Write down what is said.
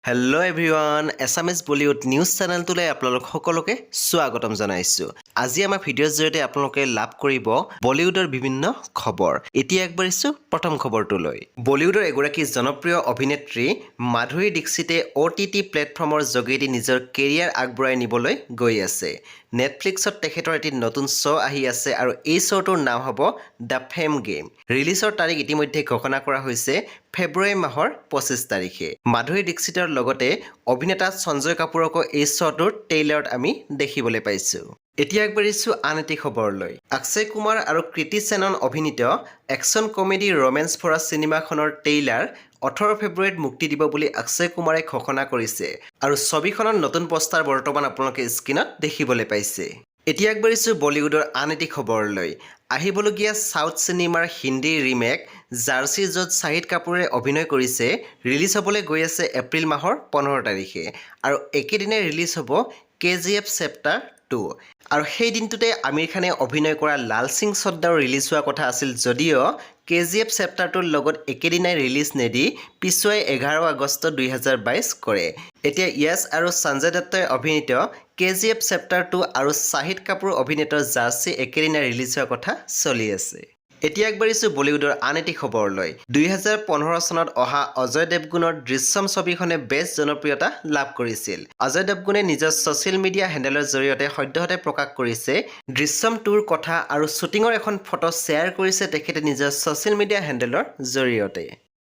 Hello everyone, Assamese Bollywood news channel to আপোনালোক সকলোকে স্বাগতম জনাইছো। আজি আমাৰ ভিডিঅ'ৰ জৰিয়তে আপোনালোকে লাভ কৰিব বলিউডৰ বিভিন্ন খবৰ। এতিয়া একবাৰিছো প্ৰথম খবৰটো লৈ। বলিউডৰ এগৰাকী জনপ্ৰিয় অভিনেত্ৰী মাধুৰী দীক্ষিতে OTT প্লেটফৰ্মৰ যোগেদি নিজৰ কেৰিয়াৰ আগবঢ়াই নিবলৈ গৈ আছে। নেটফ্লিক্সত তেখেতৰ এটি নতুন শ্ব' আহি আছে আৰু এই শ্ব'টোৰ নাম হ'ব দ্য ফেম গেম। ৰিলিজৰ তাৰিখ ইতিমধ্যে ঘোষণা কৰা হৈছে ফেব্ৰুৱাৰী মাহৰ 25 তাৰিখে। মাধুৰী দীক্ষিতৰ লগতে অভিনেতা সঞ্জয় কাপুৰকো এই শ্ব'টোৰ ট্ৰেইলাৰত আমি দেখিবলৈ পাইছো। এতিয়া আগবাঢ়িছো আন এটি খবৰলৈ। অক্ষয় কুমাৰ আৰু কৃতি সেনন অভিনীত একশ্যন কমেডি ৰোমেন্স ভৰা চিনেমাখনৰ ট্ৰেইলাৰ 18 ফেব্ৰুৱাৰীত মুক্তি দিব বুলি অক্ষয় কুমাৰে ঘোষণা কৰিছে আৰু ছবিখনৰ নতুন পোষ্টাৰ বৰ্তমান আপোনালোকে স্ক্ৰীনত দেখিবলৈ পাইছে। এতিয়া আগবাঢ়িছো বলিউডৰ আন এটি খবৰলৈ। আহিবলগীয়া সাউথ চিনেমাৰ হিন্দী ৰিমেক জাৰ্চি য'ত শাহিদ কাপুৰে অভিনয় কৰিছে ৰিলিজ হ'বলৈ গৈ আছে এপ্ৰিল মাহৰ 15 তাৰিখে আৰু একেদিনে ৰিলিজ হ'ব KGF চেপ্টাৰ 2 আৰু সেই দিনটোতে আমিৰ খানে অভিনয় কৰা লাল সিং চদ্দাও ৰিলিজ হোৱা কথা আছিল যদিও KGF চেপ্টাৰ 2ৰ লগত একেদিনাই ৰিলিজ নেদি পিছুৱাই 11 আগষ্ট 2022 কৰে। এতিয়া ইয়াছ আৰু সঞ্জয় দত্তই অভিনীত KGF চেপ্টাৰ 2 আৰু শাহিদ কাপুৰ অভিনীত জাৰ্চি একেদিনাই ৰিলিজ হোৱা কথা চলি আছে। এতিয়া আগবাঢ়িছো বলিউডৰ আন এটি খবৰলৈ। 2015 চনত অহা অজয় দেৱগুণৰ দৃশ্যম ছবিখনে বেছ জনপ্ৰিয়তা লাভ কৰিছিল। অজয় দেৱগুণে নিজৰ ছ'চিয়েল মিডিয়া হেণ্ডেলৰ জৰিয়তে সদ্যহতে প্ৰকাশ কৰিছে দৃশ্যম 2ৰ কথা আৰু শ্বুটিঙৰ এখন ফটো শ্বেয়াৰ কৰিছে তেখেতে নিজৰ ছ'চিয়েল মিডিয়া হেণ্ডেলৰ জৰিয়তে।